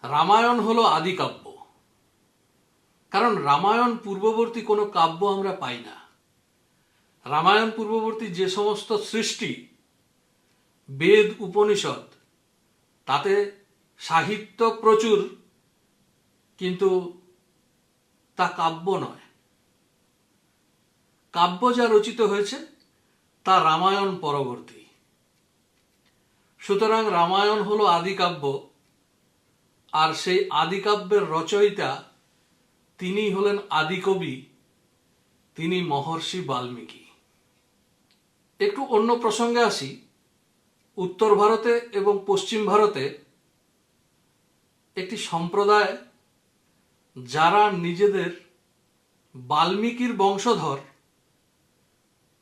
রামায়ণ হলো আদি কাব্য। কারণ রামায়ণ পূর্ববর্তী কোনো কাব্য আমরা পাই না। রামায়ণ পূর্ববর্তী যে সমস্ত সৃষ্টি, বেদ উপনিষদ, তাতে সাহিত্য প্রচুর, কিন্তু তা কাব্য নয়। কাব্য যা রচিত হয়েছে তা রামায়ণ পরবর্তী। সুতরাং রামায়ণ হলো আদি কাব্য, আর সেই আদি কাব্যের রচয়িতা তিনি হলেন আদিকবি, তিনি মহর্ষি বাল্মীকি। একটু অন্য প্রসঙ্গে আসি। উত্তর ভারতে এবং পশ্চিম ভারতে একটি সম্প্রদায়, যারা নিজেদের বাল্মীকির বংশধর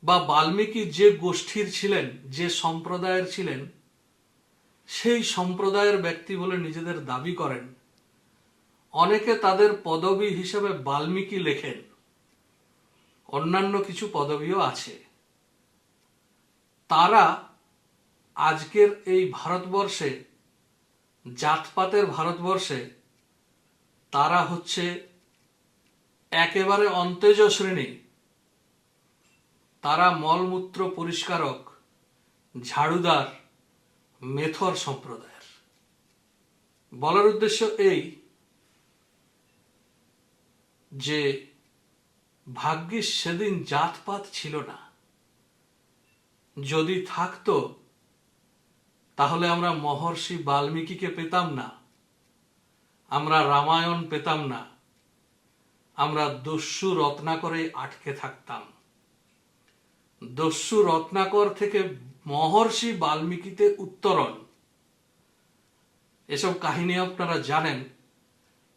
বা বাল্মীকি যে গোষ্ঠীর ছিলেন, যে সম্প্রদায়ের ছিলেন, সেই সম্প্রদায়ের ব্যক্তি বলে নিজেদের দাবি করেন। অনেকে তাদের পদবি হিসেবে বাল্মীকি লেখেন, অন্যান্য কিছু পদবিও আছে। তারা আজকের এই ভারতবর্ষে, জাতপাতের ভারতবর্ষে, তারা হচ্ছে একেবারে অন্তেজ শ্রেণী। তারা মলমূত্র পরিষ্কারক, ঝাড়ুদার, মেথর সম্প্রদায়ের। বলার উদ্দেশ্য এই যে ভাগ্যিস সেদিন জাতপাত ছিল না। যদি থাকতো তাহলে আমরা মহর্ষি বাল্মীকিকে পেতাম না, আমরা রামায়ণ পেতাম না, আমরা দস্যু রত্নাকরে আটকে থাকতাম। দস্যু রত্নাকর থেকে মহর্ষি বাল্মীকিতে উত্তরণ, এসব কাহিনী আপনারা জানেন।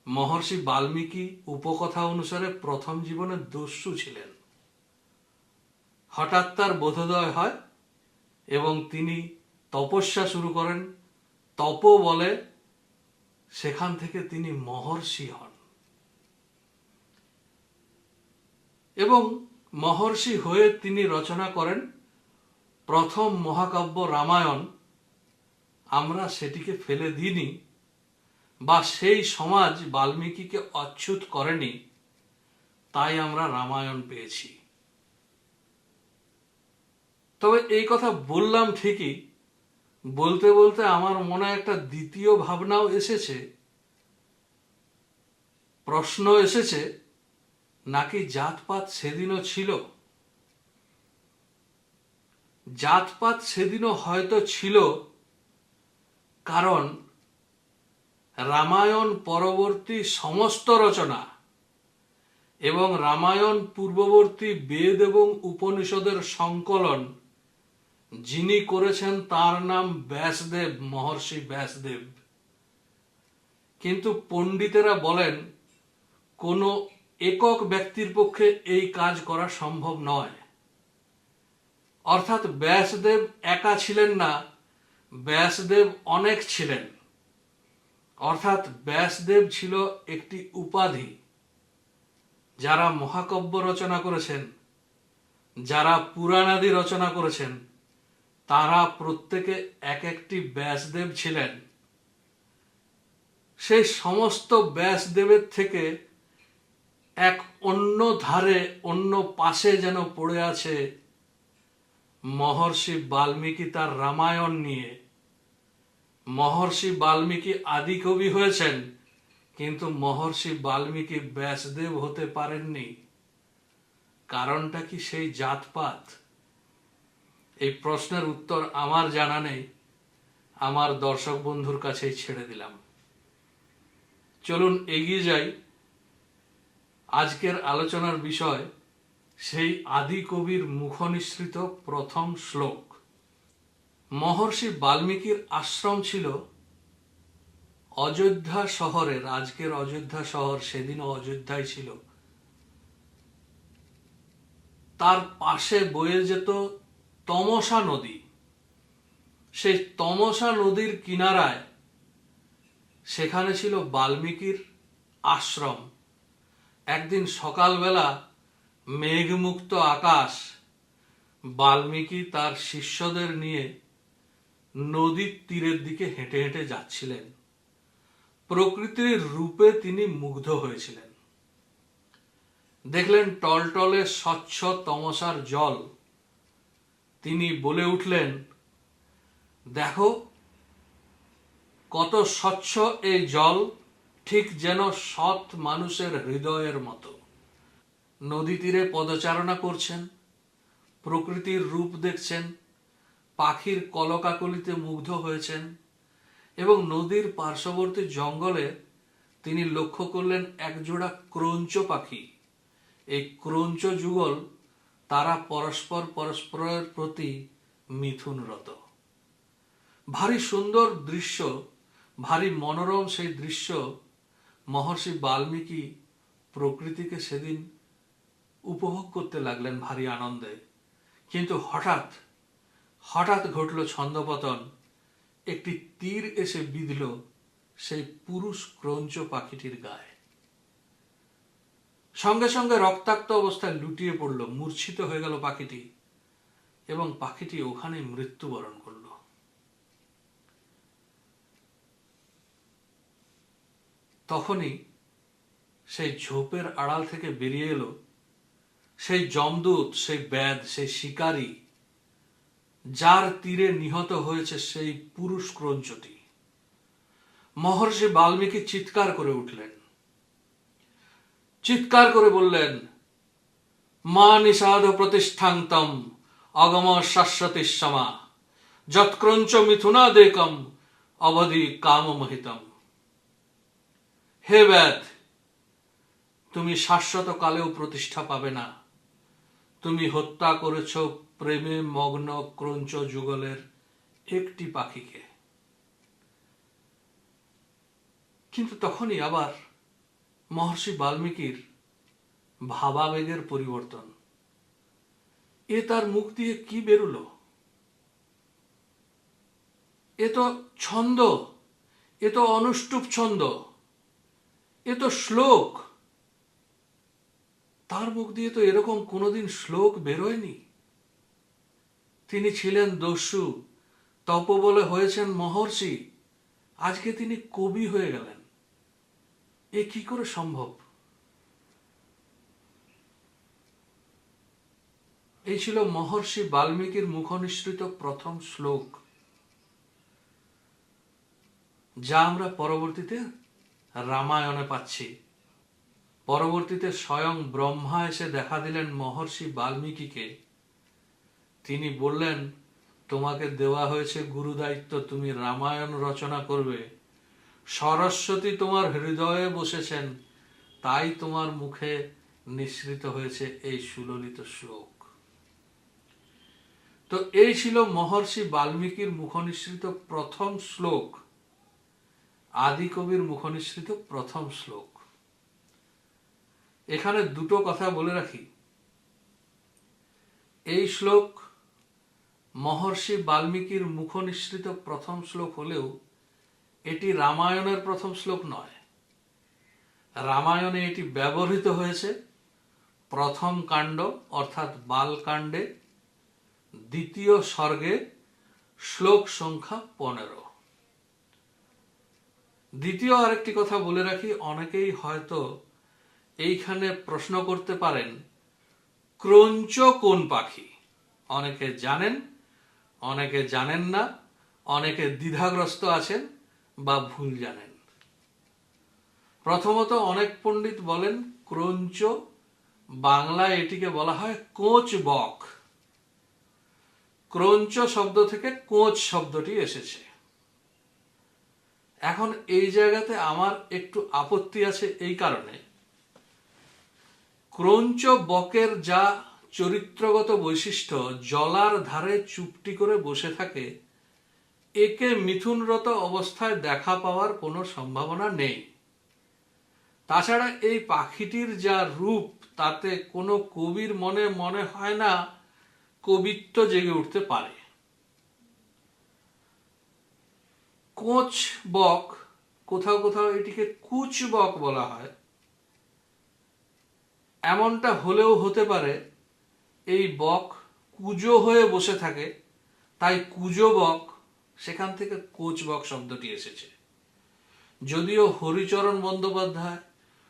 মহর্ষি বাল্মীকি উপকথা অনুসারে প্রথম জীবনে দস্যু ছিলেন। হঠাৎ তার বোধোদয় হয় এবং তিনি তপস্যা শুরু করেন। তপ বলে, সেখান থেকে তিনি মহর্ষি হন এবং মহর্ষি হয়ে তিনি রচনা করেন প্রথম মহাকাব্য রামায়ণ। আমরা সেটিকে ফেলে দিইনি, বা সেই সমাজ বাল্মীকিকে অচ্যুত করেনি, তাই আমরা রামায়ণ পেয়েছি। তবে এই কথা বললাম ঠিকই, বলতে বলতে আমার মনে একটা দ্বিতীয় ভাবনাও এসেছে, প্রশ্ন এসেছে, নাকি জাতপাত সেদিনও ছিল? জাতপাত সেদিনও হয়তো ছিল, কারণ রামায়ণ পরবর্তী সমস্ত রচনা এবং রামায়ণ পূর্ববর্তী বেদ এবং উপনিষদের সংকলন যিনি করেছেন তার নাম ব্যাসদেব, মহর্ষি ব্যাসদেব। কিন্তু পণ্ডিতেরা বলেন কোনো একক ব্যক্তির পক্ষে এই কাজ করা সম্ভব নয়। অর্থাৎ ব্যাসদেব একা ছিলেন না, ব্যাসদেব অনেক ছিলেন। অর্থাৎ ব্যাসদেব ছিল একটি উপাধি। যারা মহাকাব্য রচনা করেছেন, যারা পুরাণাদি রচনা করেছেন, তারা প্রত্যেকে এক একটি ব্যাসদেব ছিলেন। সেই সমস্ত ব্যাসদেবের থেকে এক অন্য ধারে, অন্য পাশে যেন পড়ে আছে মহর্ষি বাল্মীকি তার রামায়ণ নিয়ে। মহর্ষি বাল্মীকি আদি কবি হয়েছেন, কিন্তু মহর্ষি বাল্মীকি ব্যাসদেব হতে পারেননি। কারণটা কি সেই জাতপাত? এই প্রশ্নের উত্তর আমার জানা নেই, আমার দর্শক বন্ধুর কাছেই ছেড়ে দিলাম। চলুন এগিয়ে যাই। আজকের আলোচনার বিষয় সেই আদি কবির মুখনিসৃত প্রথম শ্লোক। মহর্ষি বাল্মীকির আশ্রম ছিল অযোধ্যা শহরের, আজকের অযোধ্যা শহর সেদিনও অযোধ্যায় ছিল, তার পাশে বয়ে যেত তমসা নদী। সেই তমসা নদীর কিনারায় সেখানে ছিল বাল্মীকির আশ্রম। একদিন সকালবেলা মেঘমুক্ত আকাশ, বাল্মীকি তার শিষ্যদের নিয়ে নদীর তীরের দিকে হেঁটে হেঁটে যাচ্ছিলেন। প্রকৃতির রূপে তিনি মুগ্ধ হয়েছিলেন। দেখলেন টলটলে স্বচ্ছ তমসার জল, তিনি বলে উঠলেন, দেখো কত স্বচ্ছ এই জল, ঠিক যেন সৎ মানুষের হৃদয়ের মতো। নদী তীরে পদচারণা করছেন, প্রকৃতির রূপ দেখছেন, পাখির কলকাকলিতে মুগ্ধ হয়েছেন এবং নদীর পার্শ্ববর্তী জঙ্গলে তিনি লক্ষ্য করলেন একজোড়া ক্রঞ্চ পাখি। এই ক্রঞ্চ যুগল তারা পরস্পরের প্রতি মিথুনরত। ভারী সুন্দর দৃশ্য, ভারী মনোরম সেই দৃশ্য। মহর্ষি বাল্মীকি প্রকৃতিকে সেদিন উপভোগ করতে লাগলেন ভারী আনন্দে। কিন্তু হঠাৎ হঠাৎ ঘটল ছন্দপতন। একটি তীর এসে বিঁধল সেই পুরুষ ক্রঞ্চ পাখিটির গায়ে। সঙ্গে সঙ্গে রক্তাক্ত অবস্থায় লুটিয়ে পড়ল, মূর্ছিত হয়ে গেল পাখিটি এবং পাখিটি ওখানে মৃত্যুবরণ করল। তখনই সেই ঝোপের আড়াল থেকে বেরিয়ে এলো সেই যমদূত, সেই ব্যাধ, সেই শিকারী, যার তীরে নিহত হয়েছে সেই পুরুষ ক্রঞ্চটি। মহর্ষি বাল্মীকি চিৎকার করে উঠলেন, চিৎকার করে বললেন, মা নিষাদ প্রতিষ্ঠান্তম অগম শাশ্বতী সমা যৎক্রঞ্চ মিথুনাদেকম অবধি কামমোহিতম। হে ব্যাধ, তুমি শাশ্বত কালেও প্রতিষ্ঠা পাবে না। তুমি হত্যা করেছ প্রেমে মগ্ন ক্রঞ্চ যুগলের একটি পাখিকে। কিন্তু তখনই আবার মহর্ষি বাল্মীকির ভাবাবেগের পরিবর্তন। এ তার মুখ দিয়ে কি বেরুলো? এ তো ছন্দ, এ তো অনুষ্টুপ ছন্দ, এ তো শ্লোক। তার মুখ দিয়ে তো এরকম কোনোদিন শ্লোক বেরোয়নি। তিনি ছিলেন দস্যু, তপবলে হয়েছেন মহর্ষি, আজকে তিনি কবি হয়ে গেলেন। এ কি করে সম্ভব? এই ছিল মহর্ষি বাল্মীকির মুখনিসৃত প্রথম শ্লোক, যা আমরা পরবর্তীতে রামায়ণে পাচ্ছি। পরবর্তীতে স্বয়ং ব্রহ্মা এসে দেখা দিলেন মহর্ষি বাল্মীকিকে। তিনি বললেন, তোমাকে দেওয়া হয়েছে গুরু দায়িত্ব, তুমি রামায়ণ রচনা করবে। সরস্বতী তোমার হৃদয়ে বসেছেন, তাই তোমার মুখে নিঃসৃত হয়েছে এই সুললিত শ্লোক। তো এই ছিল মহর্ষি বাল্মীকির মুখনিসৃত প্রথম শ্লোক, আদিকবির মুখনিসৃত প্রথম শ্লোক। এখানে দুটো কথা বলে রাখি। এই শ্লোক মহর্ষি বাল্মীকির মুখনিসৃত প্রথম শ্লোক হলেও এটি রামায়ণের প্রথম শ্লোক নয়। রামায়ণে এটি ব্যবহৃত হয়েছে প্রথম কাণ্ড অর্থাৎ বালকাণ্ডে দ্বিতীয় সর্গে শ্লোক সংখ্যা 15। দ্বিতীয় আরেকটি কথা বলে রাখি, অনেকেই হয়তো এইখানে প্রশ্ন করতে পারেন, ক্রঞ্চ কোন পাখি? অনেকে জানেন, অনেকে জানেন না, অনেকে দ্বিধাগ্রস্ত আছেন বা ভুল জানেন। প্রথমত অনেক পণ্ডিত বলেন ক্রঞ্চ, বাংলায় এটিকে বলা হয় কোচ বক। ক্রঞ্চ শব্দ থেকে কোচ শব্দটি এসেছে। এখন এই জায়গাতে আমার একটু আপত্তি আছে এই কারণে, ক্রঞ্চ বকের যা চরিত্রগত বৈশিষ্ট্য, জলার ধারে চুপটি করে বসে থাকে, একে মিথুনরত অবস্থায় দেখা পাওয়ার কোনো সম্ভাবনা নেই। তাছাড়া এই পাখিটির যা রূপ, তাতে কোনো কবির মনে মনে হয় না কবিত্ব জেগে উঠতে পারে। কোচ বক, কোথাও কোথাও এটিকে কুচ বক বলা হয়। এমনটা হলেও হতে পারে এই বক কুজো হয়ে বসে থাকে, তাই কুজো বক, সেখান থেকে কোচ বক শব্দটি এসেছে। যদিও হরিচরণ বন্দ্যোপাধ্যায়,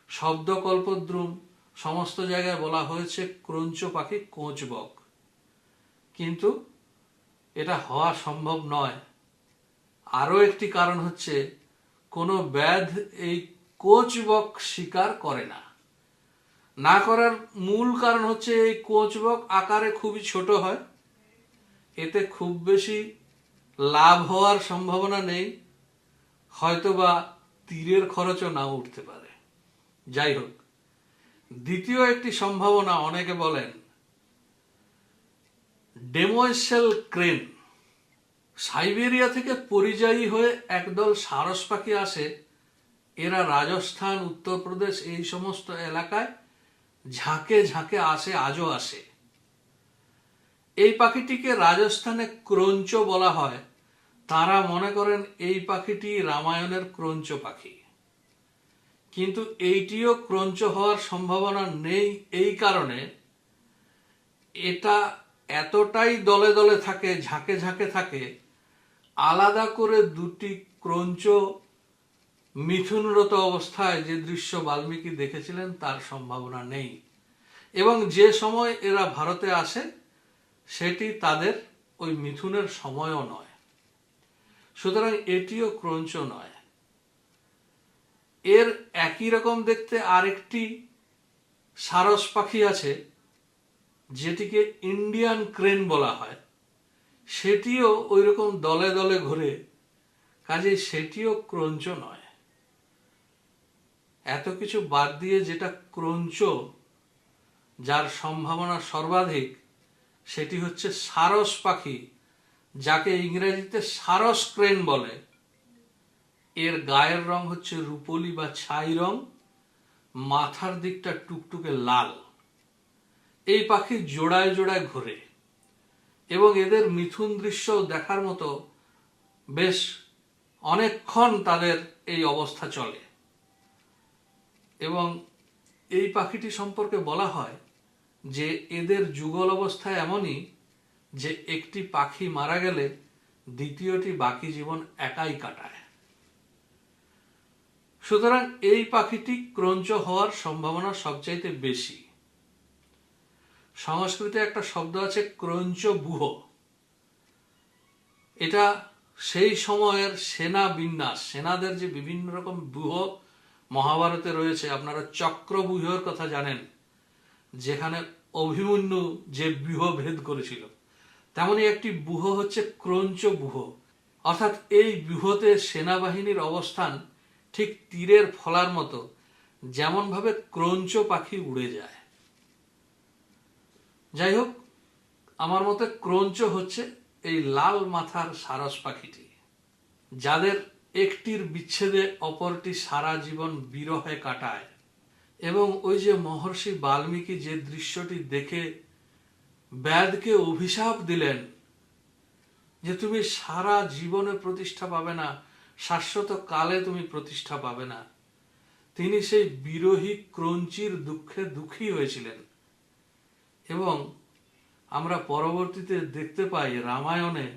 শব্দকল্পদ্রুম সমস্ত জায়গায় বলা হয়েছে ক্রঞ্চ পাখি কোচবক, কিন্তু এটা হওয়া সম্ভব নয়। আরও একটি কারণ হচ্ছে কোনো ব্যাধ এই কোচবক শিকার করে না। না করার মূল কারণ হচ্ছে এই কোচবক আকারে খুবই ছোট হয়, এতে খুব বেশি লাভ হওয়ার সম্ভাবনা নেই, হয়তোবা তীরের খরচও নাও উঠতে পারে। যাই হোক, দ্বিতীয় একটি সম্ভাবনা অনেকে বলেন ডেমোয়েসেল ক্রেন। সাইবেরিয়া থেকে পরিযায়ী হয়ে একদল সারস পাখি আসে, এরা রাজস্থান, উত্তরপ্রদেশ এই সমস্ত এলাকায় ঝাঁকে ঝাঁকে আসে, আজও আসে। এই পাখিটিকে রাজস্থানে ক্রঞ্চ বলা হয়। তারা মনে করেন এই পাখিটি রামায়ণের ক্রঞ্চ পাখি, কিন্তু এইটিও ক্রঞ্চ হওয়ার সম্ভাবনা নেই। এই কারণে এটা এতটাই দলে দলে থাকে, ঝাঁকে ঝাঁকে থাকে, আলাদা করে দুটি ক্রঞ্চ মিথুনরত অবস্থায় যে দৃশ্য বাল্মীকি দেখেছিলেন তার সম্ভাবনা নেই। এবং যে সময় এরা ভারতে আসে সেটি তাদের ওই মিথুনের সময়ও নয়, সুতরাং এটিও ক্রঞ্চ নয়। এর একই রকম দেখতে আরেকটি সারস পাখি আছে যেটিকে ইন্ডিয়ান ক্রেন বলা হয়, সেটিও ওই রকম দলে দলে ঘুরে, কাজেই সেটিও ক্রঞ্চ নয়। এত কিছু বাদ দিয়ে যেটা ক্রঞ্চ, যার সম্ভাবনা সর্বাধিক, সেটি হচ্ছে সারস পাখি, যাকে ইংরেজিতে সারস ক্রেন বলে। এর গায়ের রং হচ্ছে রূপলি বা ছাই রং, মাথার দিকটা টুকটুকে লাল। এই পাখি জোড়ায় জোড়ায় ঘোরে এবং এদের মিথুন দৃশ্য দেখার মতো বেশ অনেকক্ষণ তাদের এই অবস্থা চলে। এবং এই পাখিটি সম্পর্কে বলা হয় যে এদের যুগল অবস্থা এমনই যে একটি পাখি মারা গেলে দ্বিতীয়টি বাকি জীবন একাই কাটায়। সুতরাং এই পাখিটি ক্রঞ্চ হওয়ার সম্ভাবনা সবচাইতে বেশি। সংস্কৃতে একটা শব্দ আছে ক্রঞ্চ বুহ। এটা সেই সময়ের সেনা বিন্যাস, সেনাদের যে বিভিন্ন রকম ব্যূহ মহাভারতে রয়েছে। আপনারা চক্রব্যূহের কথা জানেন, যেখানে অভিমন্যু যে ব্যূহ ভেদ করেছিল, তেমনি একটি ব্যূহ হচ্ছে ক্রঞ্চ ব্যূহ। অর্থাৎ এই ব্যূহতে সেনাবাহিনীর অবস্থান ঠিক তীরের ফলার মতো, যেমন ভাবে ক্রঞ্চ পাখি উড়ে যায়। যাই হোক, আমার মতে ক্রঞ্চ হচ্ছে এই লাল মাথার সারস পাখিটি, যাদের একটির বিচ্ছেদে অপরটি সারা জীবন বিরহে কাটায়। এবং ওই যে মহর্ষি বাল্মীকি যে দৃশ্যটি দেখে ব্যাধকে অভিশাপ দিলেন যে তুমি সারা জীবনে প্রতিষ্ঠা পাবে না, শাশ্বত কালে তুমি প্রতিষ্ঠা পাবে না, তিনি সেই বিরহী ক্রঞ্চির দুঃখে দুঃখী হয়েছিলেন। এবং আমরা পরবর্তীতে দেখতে পাই রামায়ণে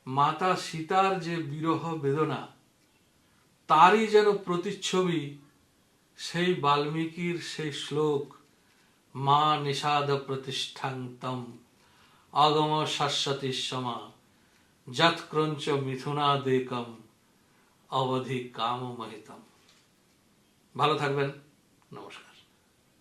মাতা সীতার যে বিরহ বেদনা, তারই যেন প্রতিচ্ছবি সেই বাল্মীকির সেই শ্লোক, মা নিষাদ প্রতিষ্ঠান্তম আগম শাশ্বতী সমা যৎক্রঞ্চ মিথুনাদেকম অবধি কামমহিতম। ভালো থাকবেন, নমস্কার।